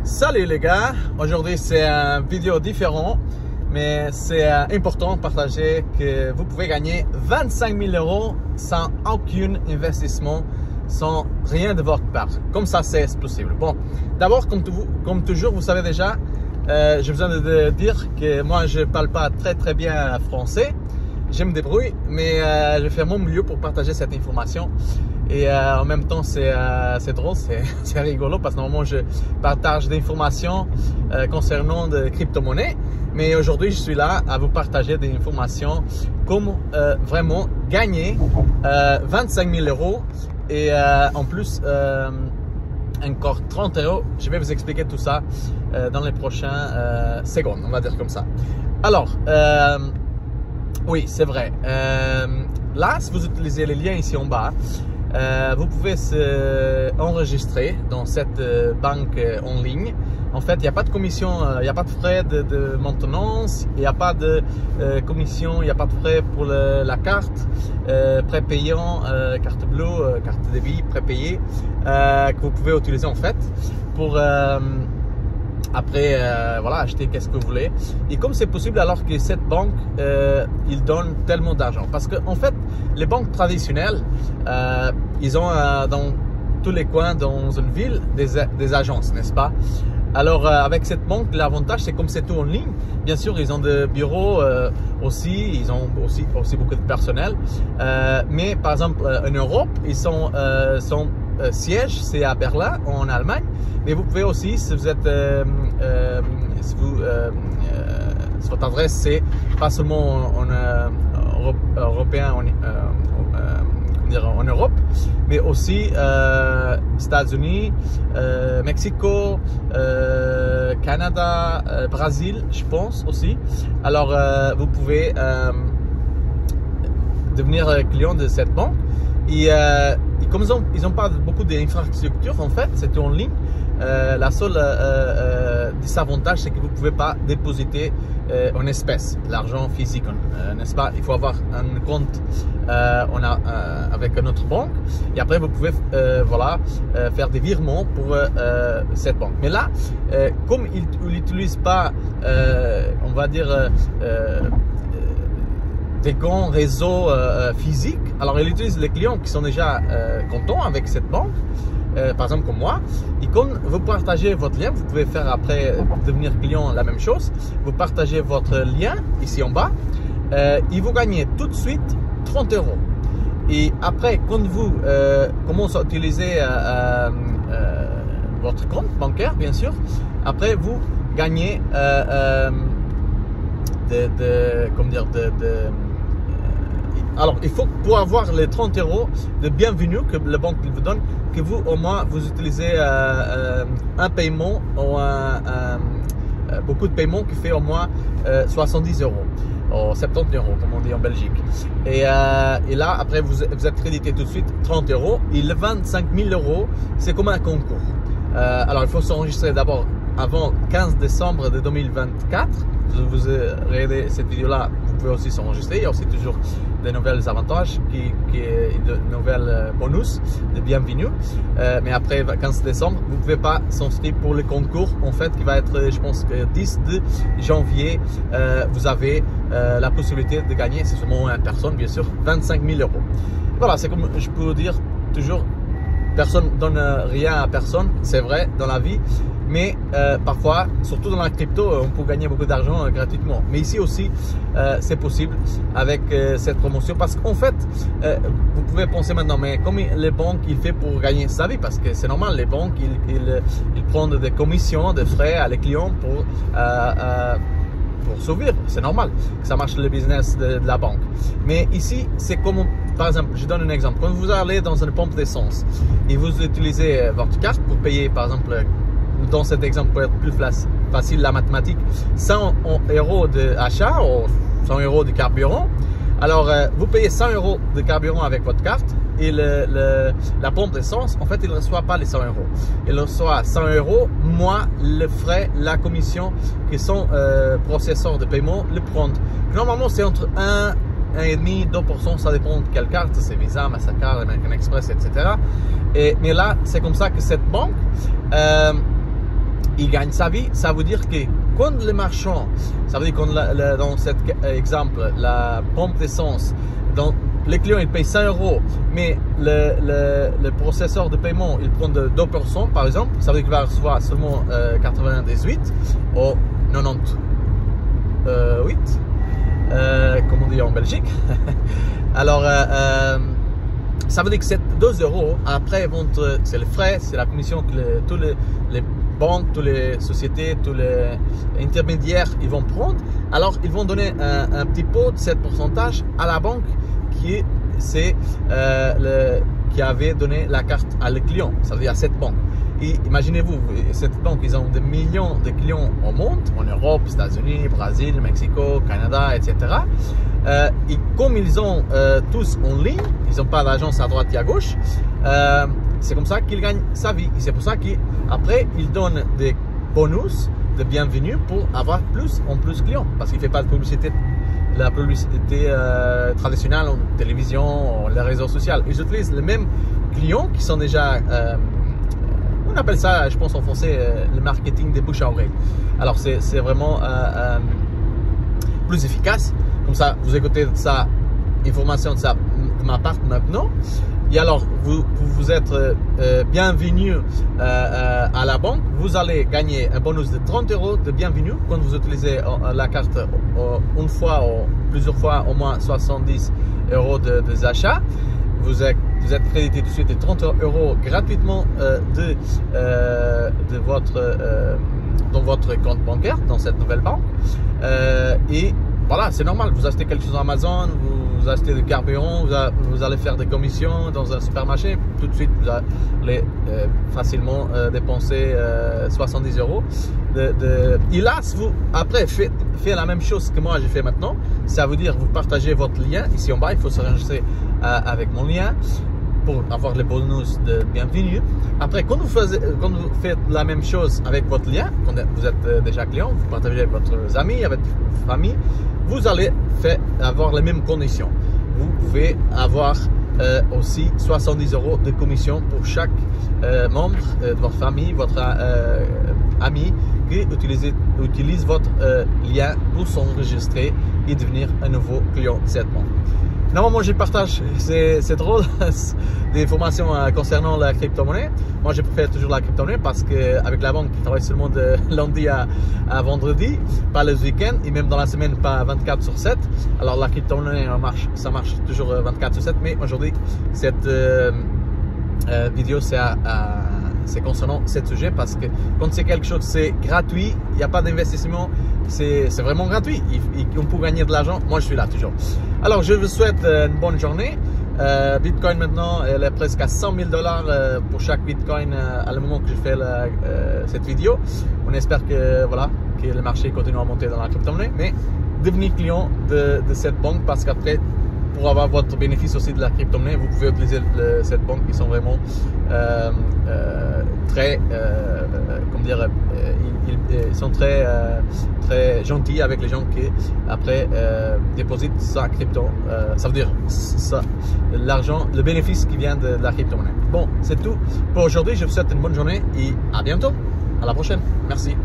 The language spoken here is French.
Salut les gars, aujourd'hui c'est une vidéo différente, mais c'est important de partager que vous pouvez gagner 25 000 € sans aucun investissement, sans rien de votre part. Comme ça c'est possible. Bon, d'abord comme toujours, vous savez déjà, j'ai besoin de dire que moi je parle pas très bien français. Je me débrouille, mais je fais mon mieux pour partager cette information. Et en même temps, c'est drôle, c'est rigolo parce que normalement, je partage des informations concernant des crypto-monnaies. Mais aujourd'hui, je suis là à vous partager des informations comment vraiment gagner 25 000 € et en plus encore 30 €. Je vais vous expliquer tout ça dans les prochaines secondes, on va dire comme ça. Alors, oui, c'est vrai. Là, si vous utilisez les liens ici en bas, vous pouvez enregistrer dans cette banque en ligne. En fait, il n'y a pas de commission, il n'y a pas de frais de maintenance, il n'y a pas de commission, il n'y a pas de frais pour la carte prépayant, carte bleue, carte de débit prépayée que vous pouvez utiliser en fait pour après voilà, acheter qu'est-ce que vous voulez. Et comme c'est possible alors que cette banque il donne tellement d'argent, parce que en fait les banques traditionnelles ils ont dans tous les coins dans une ville des agences, n'est-ce pas? Alors avec cette banque, l'avantage c'est comme c'est tout en ligne, bien sûr ils ont des bureaux aussi, ils ont aussi beaucoup de personnel, mais par exemple en Europe ils sont siège c'est à Berlin en Allemagne, mais vous pouvez aussi, si vous êtes si votre adresse c'est pas seulement en européen, en Europe, mais aussi États-Unis, Mexico, Canada, Brésil, je pense aussi. Alors vous pouvez devenir client de cette banque. Et comme ils n'ont pas beaucoup d'infrastructures, en fait, c'est en ligne. La seule désavantage, c'est que vous ne pouvez pas dépositer en espèces, l'argent physique, n'est-ce pas? Il faut avoir un compte avec une autre banque et après vous pouvez voilà, faire des virements pour cette banque. Mais là, comme ils n'utilisent pas, on va dire, des grands réseaux physiques, alors ils utilisent les clients qui sont déjà contents avec cette banque, par exemple comme moi. Et quand vous partagez votre lien, vous pouvez faire après devenir client la même chose. Vous partagez votre lien ici en bas et vous gagnez tout de suite 30 €. Et après, quand vous commencez à utiliser votre compte bancaire, bien sûr, après vous gagnez comment dire, alors, il faut pour avoir les 30 € de bienvenue que la banque vous donne, que vous au moins vous utilisez un paiement ou beaucoup de paiements qui fait au moins 70 € ou 70 € comme on dit en Belgique. Et là après vous êtes crédité tout de suite 30 € et le 25 000 €, c'est comme un concours. Alors il faut s'enregistrer d'abord avant 15 décembre de 2024. Vous regardez cette vidéo là, vous pouvez aussi s'enregistrer. Il y a aussi toujours de nouvelles avantages, de nouvelles bonus de bienvenue. Mais après 15 décembre, vous ne pouvez pas s'inscrire pour le concours en fait qui va être, je pense que 10 de janvier, vous avez la possibilité de gagner, c'est seulement une personne bien sûr, 25 000 €. Voilà, c'est comme je peux vous dire toujours, personne ne donne rien à personne, c'est vrai dans la vie. Mais parfois, surtout dans la crypto, on peut gagner beaucoup d'argent gratuitement. Mais ici aussi, c'est possible avec cette promotion. Parce qu'en fait, vous pouvez penser maintenant, mais comme les banques, ils font pour gagner sa vie? Parce que c'est normal, les banques, ils prennent des commissions, des frais à les clients pour survivre. C'est normal que ça marche le business de la banque. Mais ici, c'est comme, par exemple, je donne un exemple. Quand vous allez dans une pompe d'essence et vous utilisez votre carte pour payer, par exemple, dans cet exemple pour être plus facile la mathématique, 100 € d'achat ou 100 € de carburant. Alors vous payez 100 € de carburant avec votre carte et la pompe d'essence, en fait il ne reçoit pas les 100 €. Il reçoit 100 € moins le frais, la commission que son processeur de paiement le prend. Normalement c'est entre 1,5, 2%, ça dépend de quelle carte, c'est Visa, Mastercard, American Express, etc. Mais là c'est comme ça que cette banque il gagne sa vie. Ça veut dire que quand le marchand, ça veut dire que dans cet exemple, la pompe d'essence, les clients ils payent 100 €, mais le processeur de paiement il prend de 2% par exemple, ça veut dire qu'il va recevoir seulement 98 ou 98, comme on dit en Belgique. Alors, ça veut dire que c'est 2 €. Après, c'est les frais, c'est la commission que tous les banques, toutes les sociétés, tous les intermédiaires, ils vont prendre. Alors, ils vont donner un petit pot de 7% à la banque qui avait donné la carte à le client. Ça veut dire à cette banque. Et imaginez-vous, cette banque, ils ont des millions de clients au monde, en Europe, États-Unis, Brésil, Mexico, Canada, etc. Et comme ils ont tous en ligne, ils n'ont pas d'agence à droite et à gauche, c'est comme ça qu'il gagne sa vie. Et c'est pour ça qu'après, il donne des bonus de bienvenue pour avoir plus en plus de clients. Parce qu'il ne fait pas de publicité, la publicité traditionnelle en télévision, les réseaux sociaux. Ils utilisent les mêmes clients qui sont déjà... on appelle ça, je pense en français, le marketing des bouche à oreille. Alors, c'est vraiment plus efficace. Comme ça, vous écoutez ça, information de ça de ma part maintenant. Et alors, vous êtes bienvenu à la banque. Vous allez gagner un bonus de 30 € de bienvenue quand vous utilisez la carte une fois ou plusieurs fois, au moins 70 € des achats. Vous êtes crédité tout de suite de 30 € gratuitement dans votre compte bancaire, dans cette nouvelle banque. Et voilà, c'est normal. Vous achetez quelque chose à Amazon, vous achetez du carburant, vous allez faire des commissions dans un supermarché. Tout de suite, vous allez facilement dépenser 70 €. Et là, si vous après faites la même chose que moi j'ai fait maintenant, ça veut dire vous partagez votre lien. Ici en bas, il faut se enregistrer avec mon lien pour avoir les bonus de bienvenue. Après, quand vous faites la même chose avec votre lien, quand vous êtes déjà client, vous partagez avec votre ami, avec votre famille, vous allez avoir les mêmes conditions. Vous pouvez avoir aussi 70 € de commission pour chaque membre de votre famille, votre ami qui utilise votre lien pour s'enregistrer et devenir un nouveau client de cette banque. Normalement, je partage, c'est drôle, des informations concernant la crypto-monnaie. Moi, je préfère toujours la crypto-monnaie parce qu'avec la banque, ils travaillent seulement de lundi à vendredi, pas les week-ends, et même dans la semaine, pas 24/7. Alors, la crypto-monnaie, ça marche toujours 24/7, mais aujourd'hui, cette vidéo, c'est concernant ce sujet parce que quand c'est quelque chose, c'est gratuit, il n'y a pas d'investissement, c'est vraiment gratuit et on peut gagner de l'argent. Moi, je suis là toujours. Alors, je vous souhaite une bonne journée. Bitcoin maintenant, elle est presque à 100 000 $ pour chaque Bitcoin à le moment que je fais cette vidéo. On espère que le marché continue à monter dans la crypto-monnaie, mais devenez client de cette banque parce qu'après, pour avoir votre bénéfice aussi de la crypto-monnaie, vous pouvez utiliser cette banque qui sont vraiment très, comment dire, ils sont très gentils avec les gens qui après dépositent sa crypto. Ça veut dire l'argent, le bénéfice qui vient de la crypto-monnaie. Bon, c'est tout pour aujourd'hui. Je vous souhaite une bonne journée et à bientôt. À la prochaine. Merci.